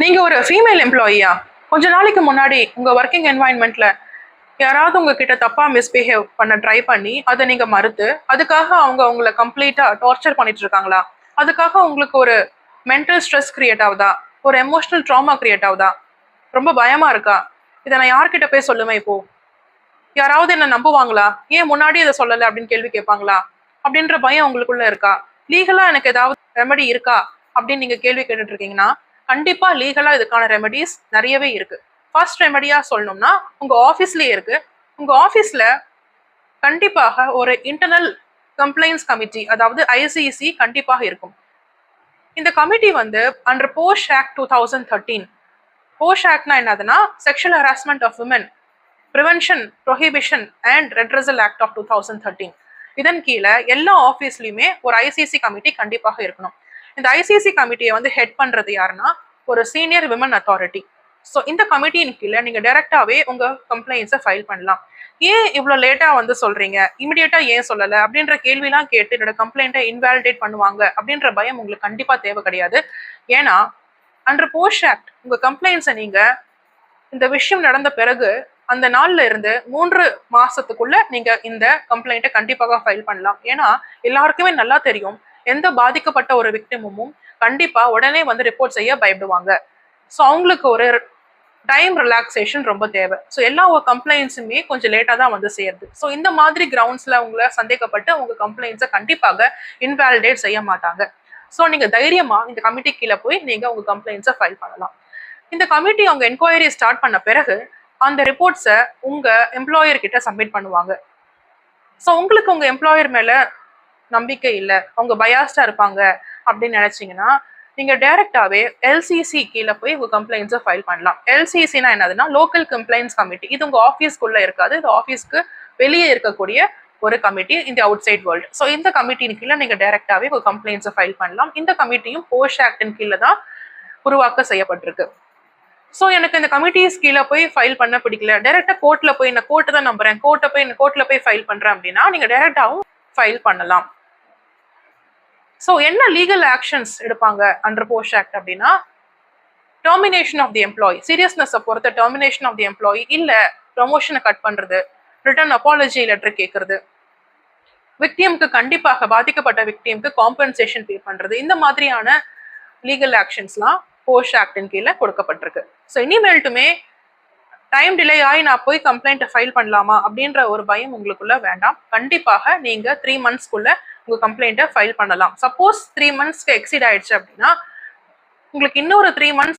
நீங்க ஒரு ஃபீமேல் எம்ப்ளாயியா கொஞ்ச நாளைக்கு முன்னாடி உங்க ஒர்க்கிங் என்வாயன்மெண்ட்ல யாராவது உங்ககிட்ட தப்பா மிஸ்பிஹேவ் பண்ண ட்ரை பண்ணி அதை நீங்க மறுத்து அதுக்காக அவங்க உங்களை கம்ப்ளீட்டா டார்ச்சர் பண்ணிட்டு இருக்காங்களா? அதுக்காக உங்களுக்கு ஒரு மென்டல் ஸ்ட்ரெஸ் கிரியேட் ஆகுதா? ஒரு எமோஷனல் ட்ராமா கிரியேட் ஆகுதா? ரொம்ப பயமா இருக்கா? இதை நான் யார்கிட்ட போய் சொல்லுவேன்? இப்போ யாராவது என்ன நம்புவாங்களா? ஏன் முன்னாடி இதை சொல்லலை அப்படின்னு கேள்வி கேட்பாங்களா அப்படின்ற பயம் உங்களுக்குள்ள இருக்கா? லீகலா எனக்கு ஏதாவது ரெமெடி இருக்கா அப்படின்னு நீங்க கேள்வி கேட்டுட்டு இருக்கீங்கன்னா, கண்டிப்பா லீகலா இதுக்கான ரெமெடிஸ் நிறையவே இருக்கு. ஃபர்ஸ்ட் ரெமெடியா சொல்லணும்னா உங்க ஆஃபீஸ்லயே இருக்கு. உங்க ஆஃபீஸ்ல கண்டிப்பாக ஒரு இன்டர்னல் கம்ப்ளைண்ட்ஸ் கமிட்டி, அதாவது ஐசிசி கண்டிப்பாக இருக்கும். இந்த கமிட்டி வந்து அண்டர் போஷ் ஆக்ட் 2013. போஷ் ஆக்ட்னா என்னதுன்னா sexual harassment of women prevention prohibition and redressal act of 2013. இதன் கீழே எல்லா ஆஃபீஸ்லயுமே ஒரு ஐசிசி கமிட்டி கண்டிப்பாக இருக்கணும். இந்த ஐசிசி கமிட்டியை வந்து ஹெட் பண்றது யாருன்னா ஒரு சீனியர் விமன் அத்தாரிட்டி. ஸோ இந்த கமிட்டியின் கீழே நீங்க டைரக்டாவே உங்க கம்ப்ளைண்ட்ஸை ஃபைல் பண்ணலாம். ஏன் இவ்வளோ லேட்டா வந்து சொல்றீங்க, இமிடியேட்டா ஏன் சொல்லலை அப்படின்ற கேள்விலாம் கேட்டு என்னோட கம்ப்ளைண்ட்டை இன்வாலிடேட் பண்ணுவாங்க அப்படின்ற பயம் உங்களுக்கு கண்டிப்பா தேவை கிடையாது. ஏன்னா அண்டர் போஷ் ஆக்ட் உங்க கம்ப்ளைண்ட்ஸை நீங்க இந்த விஷயம் நடந்த பிறகு அந்த நாள்ல இருந்து 3 மாசத்துக்குள்ள நீங்க இந்த கம்ப்ளைண்ட்டை கண்டிப்பாக ஃபைல் பண்ணலாம். ஏன்னா எல்லாருக்குமே நல்லா தெரியும், எந்த பாதிக்கப்பட்ட ஒரு விக்டிமும் கண்டிப்பா உடனே வந்து ரிப்போர்ட் செய்ய பயப்படுவாங்க. ஸோ அவங்களுக்கு ஒரு டைம் ரிலாக்ஸேஷன் ரொம்ப தேவை. ஸோ எல்லா கம்ப்ளைண்ட்ஸுமே கொஞ்சம் லேட்டாக தான் வந்து சேருது. ஸோ இந்த மாதிரி கிரவுண்ட்ஸ்ல உங்களை சந்தேகப்பட்டு உங்க கம்ப்ளைண்ட்ஸை கண்டிப்பாக இன்வாலிடேட் செய்ய மாட்டாங்க. ஸோ நீங்க தைரியமா இந்த கமிட்டி கீழே போய் நீங்க உங்க கம்ப்ளைண்ட்ஸை ஃபைல் பண்ணலாம். இந்த கமிட்டி அவங்க என்கொயரி ஸ்டார்ட் பண்ண பிறகு அந்த ரிப்போர்ட்ஸை உங்க எம்ப்ளாயர் கிட்ட சப்மிட் பண்ணுவாங்க. ஸோ உங்களுக்கு உங்க எம்ப்ளாயர் மேல நம்பிக்கை இல்லை, அவங்க பயாஸ்டா இருப்பாங்க அப்படின்னு நினைச்சீங்கன்னா நீங்க டைரக்டாவே எல்சிசி கீழே போய் உங்க கம்ப்ளைண்ட்ஸை ஃபைல் பண்ணலாம். எல்சிசினா என்னதுன்னா லோக்கல் கம்ப்ளைண்ட்ஸ் கமிட்டி. இது உங்க ஆஃபீஸ்க்குள்ள இருக்காது, இது ஆஃபீஸ்க்கு வெளியே இருக்கக்கூடிய ஒரு கமிட்டி இந்த அவுட் சைட் வேர்ல்டு. ஸோ இந்த கமிட்டியின் கீழே நீங்க டைரக்டாவே உங்க கம்ப்ளைண்ட்ஸை ஃபைல் பண்ணலாம். இந்த கமிட்டியும் போஷ் ஆக்டின் கீழே தான் உருவாக்க செய்யப்பட்டிருக்கு. ஸோ எனக்கு இந்த கமிட்டிஸ் கீழே போய் ஃபைல் பண்ண பிடிக்கல, டைரக்டா கோர்ட்ல போய் நான் கோர்ட்டை தான் நம்புறேன், கோர்ட்ல போய் ஃபைல் பண்றேன் அப்படின்னா நீங்க டைரக்டாவும் ஃபைல் பண்ணலாம். ஸோ என்ன லீகல் ஆக்ஷன்ஸ் எடுப்பாங்க அண்டர் போஷ் ஆக்ட் அப்படின்னா டெர்மினேஷன் ஆஃப் தி எம்ப்ளாயி, சீரியஸ்னஸை பொறுத்த டெர்மினேஷன் ஆஃப் தி எம்ப்ளாயி, இல்ல ப்ரமோஷனை கட் பண்றது, ரிட்டர்ன் அப்பாலஜி லெட்டர் கேட்கறது, விக்டியம்க்கு கண்டிப்பாக பாதிக்கப்பட்ட விக்டியம்க்கு காம்பன்சேஷன் பே பண்றது, இந்த மாதிரியான லீகல் ஆக்ஷன்ஸ்லாம் போஷ் ஆக்டின் கீழே கொடுக்கப்பட்டிருக்கு. ஸோ இனிமேல்ட்டுமே டைம் டிலே ஆகி நான் போய் கம்ப்ளைண்ட்டை ஃபைல் பண்ணலாமா அப்படின்ற ஒரு பயம் உங்களுக்குள்ள வேண்டாம். கண்டிப்பாக நீங்க 3 monthsக்குள்ள உங்க கம்ப்ளைண்ட்டை ஃபைல் பண்ணலாம். சப்போஸ் 3 monthsக்கு எக்ஸீட் ஆயிடுச்சு அப்படின்னா உங்களுக்கு இன்னொரு 3 months